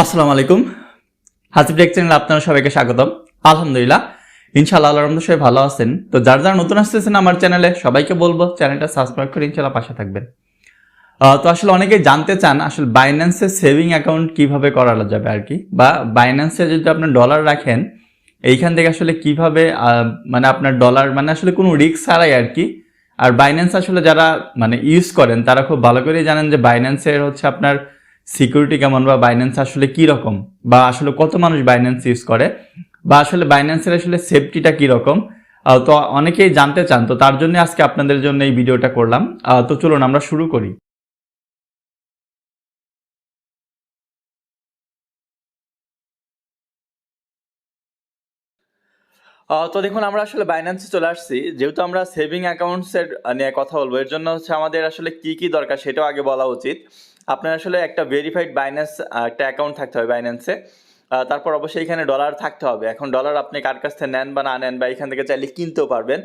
আসসালামু আলাইকুম। হাসিব টেক চ্যানেলে আপনারা সবাইকে স্বাগতম। আলহামদুলিল্লাহ, ইনশাআল্লাহ আল্লাহর রহমতে সবাই ভালো আছেন। তো যারা নতুন আসতেছেন আমার চ্যানেলে, সবাইকে বলবো চ্যানেলটা সাবস্ক্রাইব করে ইনশাআল্লাহ পাশে থাকবেন। তো আসলে অনেকেই জানতে চান আসলে বাইন্যান্সে সেভিং অ্যাকাউন্ট কিভাবে করা যাবে আর কি, বা বাইন্যান্সে যদি আপনি ডলার রাখেন এইখান থেকে আসলে কিভাবে মানে আপনার ডলার মানে আসলে কোনো রিস্ক ছাড়াই আর কি। আর বাইন্যান্স আসলে যারা মানে ইউজ করেন তারা খুব ভালো করেই জানেন যে বাইন্যান্সের হচ্ছে আপনার সিকিউরিটি কেমন, বা বাইন্যান্স আসলে কি রকম, বা আসলে কত মানুষ বাইন্যান্স ইউজ করে, বা আসলে বাইন্যান্সের আসলে সেফটিটা কি রকম। তো অনেকেই জানতে চান, তো তার জন্য আজকে আপনাদের জন্য এই ভিডিওটা করলাম। তো চলুন আমরা শুরু করি। তো দেখুন, আমরা আসলে বাইন্যান্সে চলে আসছি। যেহেতু আমরা সেভিং অ্যাকাউন্টসের নিয়ে কথা বলবো, এর জন্য হচ্ছে আমাদের আসলে কি কি দরকার সেটাও আগে বলা উচিত। আপনার আসলে একটা ভেরিফাইড বাইন্যান্স একটা অ্যাকাউন্ট থাকতে হবে বাইন্যান্সে। তারপর অবশ্যই এখানে ডলার থাকতে হবে। এখন ডলার আপনি কার কাছ থেকে নেন বা না নেন, বা এখান থেকে চাইলে কিনতেও পারবেন।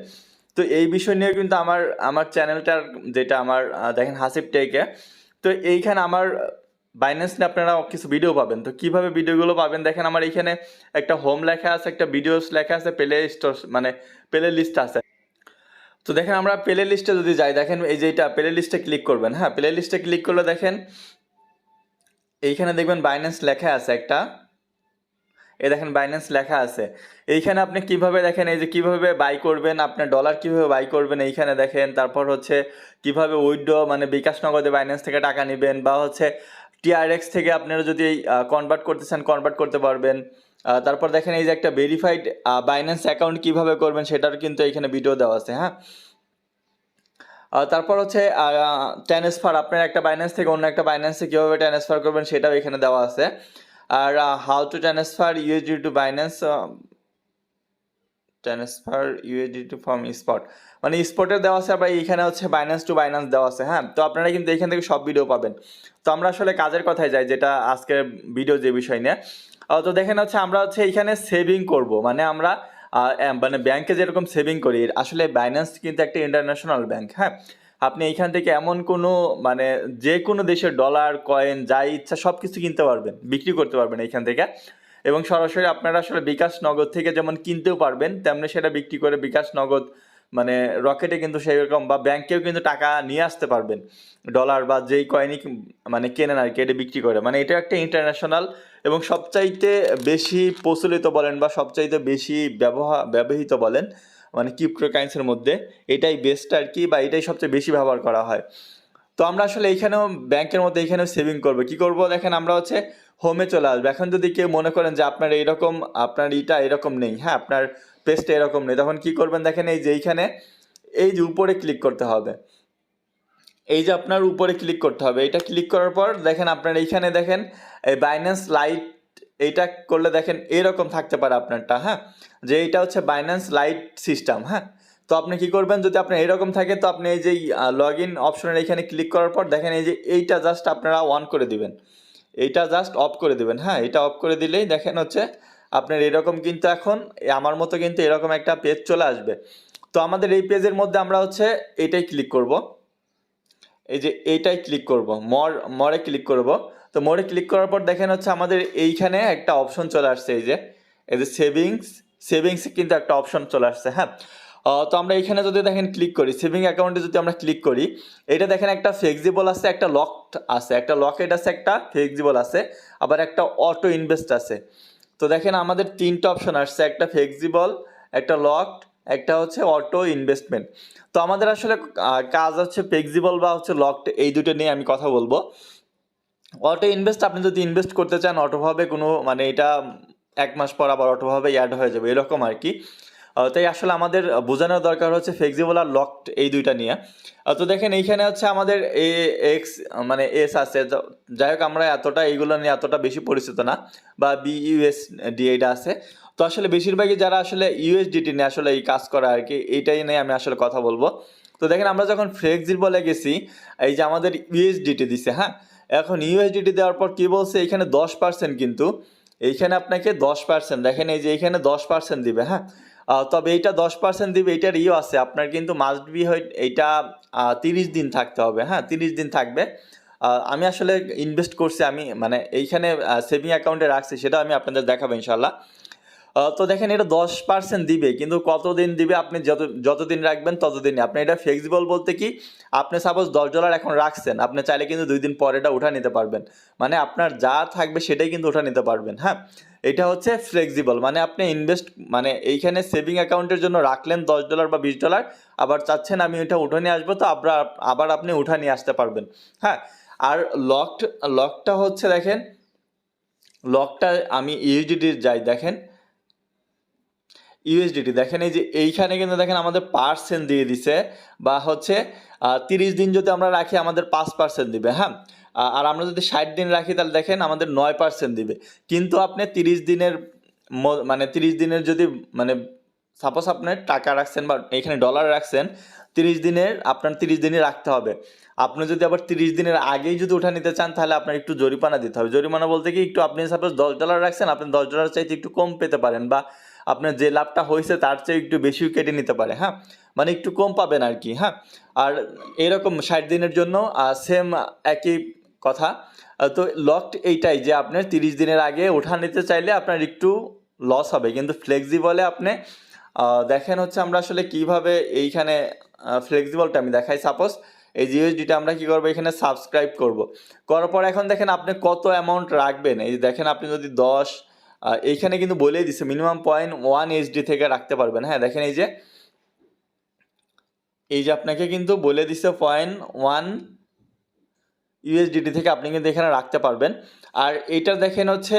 তো এই বিষয় নিয়ে কিন্তু আমার আমার চ্যানেলটার যেটা আমার দেখেন হাসিব টেকে, তো এইখানে আমার বাইন্যান্স নিয়ে আপনারা কিছু ভিডিও পাবেন। তো কিভাবে ভিডিওগুলো পাবেন দেখেন, আমার এইখানে একটা হোম লেখা আছে, একটা ভিডিওস লেখা আছে, প্লে স্টোর মানে প্লে লিস্ট আছে। তো দেখেন আমরা প্লে লিস্টে যদি যাই, দেখেন এই যে এটা প্লে লিস্টে ক্লিক করবেন। হ্যাঁ, প্লে লিস্টে ক্লিক করলে দেখেন এইখানে দেখবেন বাইন্যান্স লেখা আছে একটা, এই দেখেন বাইন্যান্স লেখা আছে। এইখানে আপনি কিভাবে দেখেন, এই যে কিভাবে বাই করবেন, আপনার ডলার কিভাবে বাই করবেন এইখানে দেখেন। তারপর হচ্ছে কিভাবে উইথড্র মানে বিকাশ নগদে বাইন্যান্স থেকে টাকা নেবেন, বা হচ্ছে টিআরএক্স থেকে আপনারা যদি কনভার্ট করতে চান কনভার্ট করতে পারবেন। তারপর দেখেন এই যে একটা ভেরিফাইড বাইন্যান্স অ্যাকাউন্ট কিভাবে করবেন সেটার কিন্তু এখানে ভিডিও দেওয়া আছে। হ্যাঁ, তারপর হচ্ছে ট্রান্সফার, আপনার একটা বাইন্যান্স থেকে অন্য একটা বাইন্যান্সে কীভাবে ট্রান্সফার করবেন সেটাও এখানে দেওয়া আছে। আর how to transfer USD to Binance, transfer USD to from spot, মানে স্পটের দেওয়া আছে, আবার এইখানে হচ্ছে বাইন্যান্স টু বাইন্যান্স দেওয়া আছে। হ্যাঁ, তো আপনারা কিন্তু এখান থেকে সব ভিডিও পাবেন। তো আমরা আসলে কাজের কথায় যাই, যেটা আজকের ভিডিও যে বিষয় নিয়ে। তো দেখেন হচ্ছে আমরা হচ্ছে এইখানে সেভিং করব, মানে আমরা মানে ব্যাংকে যেরকম সেভিং করি, আসলে বাইন্যান্স কিন্তু একটা ইন্টারন্যাশনাল ব্যাংক। হ্যাঁ, আপনি এইখান থেকে এমন কোনো মানে যে কোনো দেশের ডলার কয়েন যা ইচ্ছা সব কিছু কিনতে পারবেন, বিক্রি করতে পারবেন এইখান থেকে। এবং সরাসরি আপনারা আসলে বিকাশ নগদ থেকে যেমন কিনতেও পারবেন, তেমনি সেটা বিক্রি করে বিকাশ নগদ মানে রকেটে কিন্তু সেই রকম, বা ব্যাংকেও কিন্তু টাকা নিয়ে আসতে পারবেন, ডলার বা যেই কয়েনই মানে কেনেন আর কি, এটা বিক্রি করে। মানে এটা একটা ইন্টারন্যাশনাল এবং সবচাইতে বেশি প্রচলিত বলেন, বা সবচাইতে বেশি ব্যবহৃত বলেন, মানে ক্রিপ্টোকারেন্সির মধ্যে এটাই বেস্ট আর কি, বা এটাই সবচেয়ে বেশি ব্যবহার করা হয়। তো আমরা আসলে এইখানেও ব্যাংকের মধ্যে এইখানেও সেভিং করবো। কি করব দেখেন, আমরা হচ্ছে হোমে চলে আসবো। এখন যদি কেউ মনে করেন যে আপনার এইরকম আপনার ইটা এরকম নেই, হ্যাঁ আপনার পেজটা এরকম নেই, তখন কি করবেন দেখেন, এই যে এইখানে এই যে উপরে ক্লিক করতে হবে, এই যে আপনার উপরে ক্লিক করতে হবে। এটা ক্লিক করার পর দেখেন আপনার এইখানে দেখেন এই বাইন্যান্স লাইট, এইটা করলে দেখেন এরকম থাকতে পারে আপনারটা। হ্যাঁ, যে এইটা হচ্ছে বাইন্যান্স লাইট সিস্টেম। হ্যাঁ, তো আপনি কি করবেন যদি আপনার এরকম থাকে, তো আপনি এই যে লগ ইন অপশনের এখানে ক্লিক করার পর দেখেন এই যে এইটা জাস্ট আপনারা অন করে দিবেন, এইটা জাস্ট অফ করে দিবেন। হ্যাঁ, এটা অফ করে দিলেই দেখেন হচ্ছে আপনার এরকম কিন্তু এখন আমার মতো কিন্তু এরকম একটা পেজ চলে আসবে। তো আমাদের এই পেজের মধ্যে আমরা হচ্ছে এটাই ক্লিক করব, এই যে এইটাই ক্লিক করব, মরে ক্লিক করব। তো মরে ক্লিক করার পর দেখেন হচ্ছে আমাদের এইখানে একটা অপশন চলে আসছে, এই যে সেভিংস কিন্তু একটা অপশন চলে আসছে। হ্যাঁ, তো আমরা এইখানে যদি দেখেন ক্লিক করি, সেভিং অ্যাকাউন্টে যদি আমরা ক্লিক করি, এটা দেখেন একটা ফ্লেক্সিবল আছে, একটা লকড আছে, একটা লকেট আছে, একটা ফ্লেক্সিবল আছে, আবার একটা অটো ইনভেস্ট আছে। তো দেখেন আমাদের তিনটা অপশন আসছে, একটা ফ্লেক্সিবল, একটা লকড, একটা হচ্ছে অটো ইনভেস্টমেন্ট। তো আমাদের আসলে কাজ হচ্ছে ফ্লেক্সিবল বা হচ্ছে লকড, এই দুটো নিয়ে আমি কথা বলবো। অটো ইনভেস্ট, আপনি যদি ইনভেস্ট করতে চান অটোভাবে কোনো মানে এটা 1 মাস পর আবার অটোভাবে অ্যাড হয়ে যাবে এরকম আর কি। তাই আসলে আমাদের বোঝানোর দরকার হচ্ছে ফ্লেক্সিবল আর লকড এই দুইটা নিয়ে। তো দেখেন এইখানে হচ্ছে আমাদের এক্স মানে এস আছে, যাই হোক আমরা এতটা এইগুলো নিয়ে এতটা বেশি পরিচিত না, বা বিইউএসডি এটা আছে। তো আসলে বেশিরভাগই যারা আসলে ইউএসডিটি নিয়ে আসলে এই কাজ করা আর কি, এইটাই নিয়ে আমি আসলে কথা বলবো। তো দেখেন আমরা যখন ফ্লেক্সিবলে গেছি, এই যে আমাদের ইউএসডিটি দিছে। হ্যাঁ, এখন ইউএসডিটি দেওয়ার পর কি বলছে, এখানে 10% কিন্তু এইখানে আপনাকে 10% দেখেন, এই যে এইখানে 10% দিবে। হ্যাঁ, তবে এইটা 10% দিবে, এইটার আছে আপনার কিন্তু মাস্ট বি হয় এইটা 30 দিন থাকতে হবে। হ্যাঁ, 30 দিন থাকবে। আমি আসলে ইনভেস্ট করছি, আমি মানে এইখানে সেভিং অ্যাকাউন্টে রাখছি, সেটা আমি আপনাদের দেখাবো ইনশাল্লাহ। তো দেখেন এটা 10% দিবে, কিন্তু কতদিন দিবে, আপনি যতদিন রাখবেন ততদিনই। আপনি এটা ফ্লেক্সিবল বলতে কি, আপনি সাপোজ $10 এখন রাখছেন, আপনি চাইলে কিন্তু 2 দিন পরে এটা উঠা নিতে পারবেন। মানে আপনার যা থাকবে সেটাই কিন্তু উঠা নিতে পারবেন। হ্যাঁ, এটা হচ্ছে ফ্লেক্সিবল, মানে আপনি ইনভেস্ট মানে এইখানে সেভিং অ্যাকাউন্টের জন্য রাখলেন $10 বা $20, আবার চাচ্ছেন আমি এটা উঠে নিয়ে আসবো, তো আবার আপনি উঠা নিয়ে আসতে পারবেন। হ্যাঁ, আর লকটা হচ্ছে দেখেন, লকটা আমি ইউএসডিটি যাই, দেখেন ইউএসডিটি দেখেন, এই যে এইখানে কিন্তু দেখেন আমাদের পার্সেন্ট দিয়ে দিছে, বা হচ্ছে 30 দিন যদি আমরা রাখি আমাদের 5% দিবে। হ্যাঁ, আর আমরা যদি 60 দিন রাখি তাহলে দেখেন আমাদের 9% দিবে। কিন্তু আপনি 30 দিনের মানে 30 দিনের যদি মানে সাপোজ আপনার টাকা রাখছেন বা এখানে ডলার রাখছেন, 30 দিনের আপনার 30 দিনই রাখতে হবে। আপনি যদি আবার 30 দিনের আগেই যদি উঠা নিতে চান তাহলে আপনার একটু জরিমানা দিতে হবে। জরিমানা বলতে কি, একটু আপনি সাপোজ $10 রাখছেন, আপনি $10 চাইতে একটু কম পেতে পারেন, বা আপনার যে লাভটা হয়েছে তার চেয়ে একটু বেশিও কেটে নিতে পারে। হ্যাঁ, মানে একটু কম পাবেন আর কি। হ্যাঁ, আর এরকম 60 দিনের জন্য সেম একই কথা। তো লকড এইটাই যে আপনার 30 দিনের আগে ওঠা নিতে চাইলে আপনার একটু লস হবে, কিন্তু ফ্লেক্সিবলে আপনি দেখেন হচ্ছে আমরা আসলে কিভাবে এইখানে ফ্লেক্সিবলটা আমি দেখাই। সাপোজ এই জিওএসডিটা আমরা কি করবো, এখানে সাবস্ক্রাইব করব, করার পর এখন দেখেন আপনি কত অ্যামাউন্ট রাখবেন। এই দেখেন আপনি যদি 10, এইখানে কিন্তু বলেই দিছে মিনিমাম 0.1 USD থেকে রাখতে পারবেন। হ্যাঁ, দেখেন এই যে আপনাকে কিন্তু বলে দিছে 0.1 USDT থেকে আপনি কিন্তু এখানে রাখতে পারবেন। আর এইটা দেখেন হচ্ছে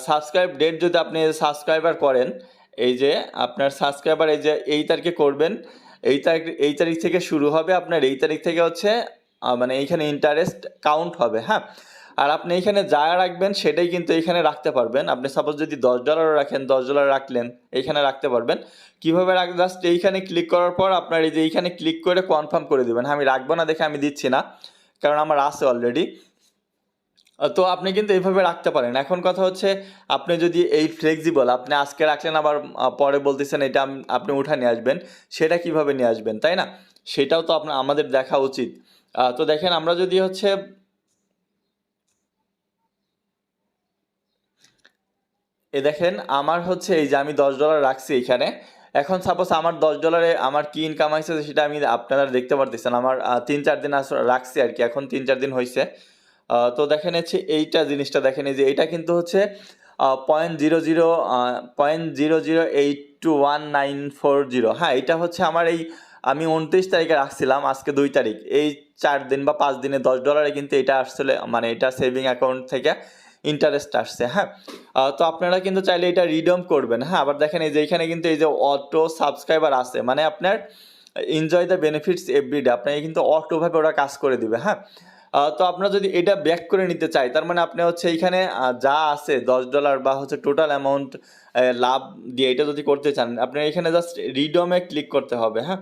সাবস্ক্রাইব ডেট, যদি আপনি সাবস্ক্রাইবার করেন, এই যে আপনার সাবস্ক্রাইবার এই যে এই তারিখে করবেন, এই তারিখ থেকে শুরু হবে, আপনার এই তারিখ থেকে হচ্ছে মানে এইখানে ইন্টারেস্ট কাউন্ট হবে। হ্যাঁ, আর আপনি এইখানে যা রাখবেন সেটাই কিন্তু এইখানে রাখতে পারবেন। আপনি সাপোজ যদি $10 রাখেন, $10 রাখলেন, এইখানে রাখতে পারবেন। কীভাবে রাখ, জাস্ট এইখানে ক্লিক করার পর আপনার এই যে এইখানে ক্লিক করে কনফার্ম করে দেবেন। হ্যাঁ, আমি রাখবো না দেখে আমি দিচ্ছি না, কারণ আমার আছে অলরেডি। তো আপনি কিন্তু এইভাবে রাখতে পারেন। এখন কথা হচ্ছে, আপনি যদি এই ফ্লেক্সিবল আপনি আজকে রাখলেন, আবার পরে বলতেছেন এটা আপনি উঠা নিয়ে আসবেন, সেটা কিভাবে নিয়ে আসবেন, তাই না? সেটাও তো আমাদের দেখা উচিত। তো দেখেন আমরা যদি হচ্ছে দেখেন আমার হচ্ছে এই যে আমি $10 রাখছি এইখানে। এখন সাপোজ আমার $10 আমার কি ইনকাম হয়েছে সেটা আমি আপনারা দেখতে পারতেছেন। আমার 3-4 দিন রাখছি আর কি, এখন 3-4 দিন হয়েছে। তো দেখেন হচ্ছে এইটা জিনিসটা দেখেন, এই যে এটা কিন্তু হচ্ছে 0.00821940। হ্যাঁ, এটা হচ্ছে আমার এই আমি 29 তারিখে রাখছিলাম, আজকে 2 তারিখ, এই 4 দিন বা 5 দিনে $10 কিন্তু এটা আসলে মানে এটা সেভিং অ্যাকাউন্ট থেকে ইন্টারেস্ট আসছে। হ্যাঁ, তো আপনারা কিন্তু চাইলে এটা রিডিম করবেন। হ্যাঁ, আবার দেখেন এই যে এখানে কিন্তু এই যে অটো সাবস্ক্রাইবার আছে, মানে আপনার এনজয় দ্য বেনিফিটস এভরিডে, আপনাকে কিন্তু অটোভাবে ওরা কাজ করে দিবে। হ্যাঁ, তো আপনারা যদি এটা ব্যাক করে নিতে চাই, তার মানে আপনি হচ্ছে এইখানে যা আছে $10 বা হচ্ছে টোটাল অ্যামাউন্ট লাভ দিয়ে এটা যদি করতে চান, আপনার এখানে জাস্ট রিডমে ক্লিক করতে হবে। হ্যাঁ,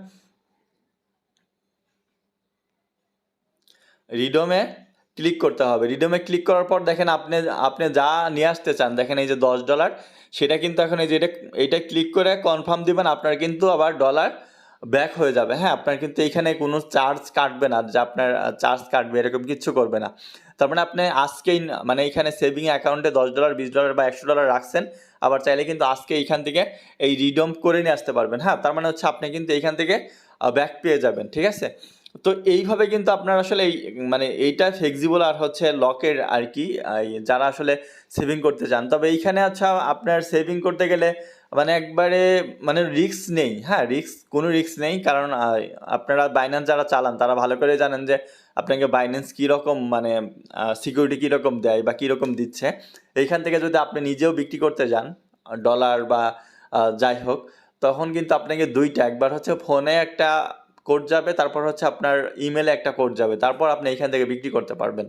রিডমে ক্লিক করতে হবে। রিডমে ক্লিক করার পর দেখেন আপনি আপনি যা নিয়ে আসতে চান, দেখেন এই যে $10, সেটা কিন্তু এখন এই যে এটা ক্লিক করে কনফার্ম দিবেন, আপনার কিন্তু আবার ডলার ব্যাক হয়ে যাবে। হ্যাঁ, আপনার কিন্তু এখানে কোনো চার্জ কাটবে না, যে আপনার চার্জ কাটবে এরকম কিচ্ছু করবে না। তার মানে আপনি আজকেই মানে এখানে সেভিং অ্যাকাউন্টে $10, $20 বা $100 রাখছেন, আবার চাইলে কিন্তু আজকে এইখান থেকে এই রিডম করে নিয়ে আসতে পারবেন। হ্যাঁ, তার মানে হচ্ছে আপনি কিন্তু এইখান থেকে ব্যাক পেয়ে যাবেন। ঠিক আছে, তো এইভাবে কিন্তু আপনার আসলে এই মানে এইটা ফ্লেক্সিবল আর হচ্ছে লকের আর কি, যারা আসলে সেভিং করতে চান। তবে এইখানে আচ্ছা আপনার সেভিং করতে গেলে মানে একবারে মানে রিস্ক নেই। হ্যাঁ, কোনো রিস্ক নেই, কারণ আপনারা বাইন্যান্স যারা চালান তারা ভালো করে জানেন যে আপনাকে বাইন্যান্স কীরকম মানে সিকিউরিটি কীরকম দেয় বা কীরকম দিচ্ছে। এইখান থেকে যদি আপনি নিজেও বিক্রি করতে যান ডলার বা যাই হোক, তখন কিন্তু আপনাকে দুইটা, একবার হচ্ছে ফোনে একটা কোড যাবে, তারপর হচ্ছে আপনার ইমেলে একটা কোড যাবে, তারপর আপনি এখান থেকে বিক্রি করতে পারবেন।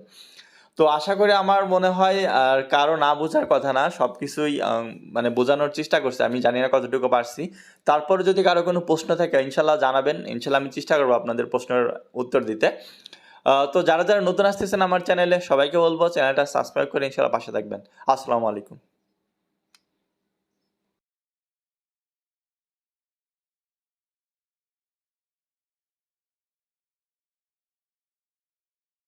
তো আশা করি আমার মনে হয় আর কারো না বোঝার কথা না, সব কিছুই মানে বোঝানোর চেষ্টা করছে, আমি জানি না কতটুকু পারছি। তারপর যদি কারো কোনো প্রশ্ন থাকে ইনশাল্লাহ জানাবেন, ইনশাল্লাহ আমি চেষ্টা করবো আপনাদের প্রশ্নের উত্তর দিতে। তো যারা যারা নতুন আসতেছেন আমার চ্যানেলে, সবাইকে বলবো চ্যানেলটা সাবস্ক্রাইব করে ইনশাল্লাহ পাশে থাকবেন। আসসালামু আলাইকুম।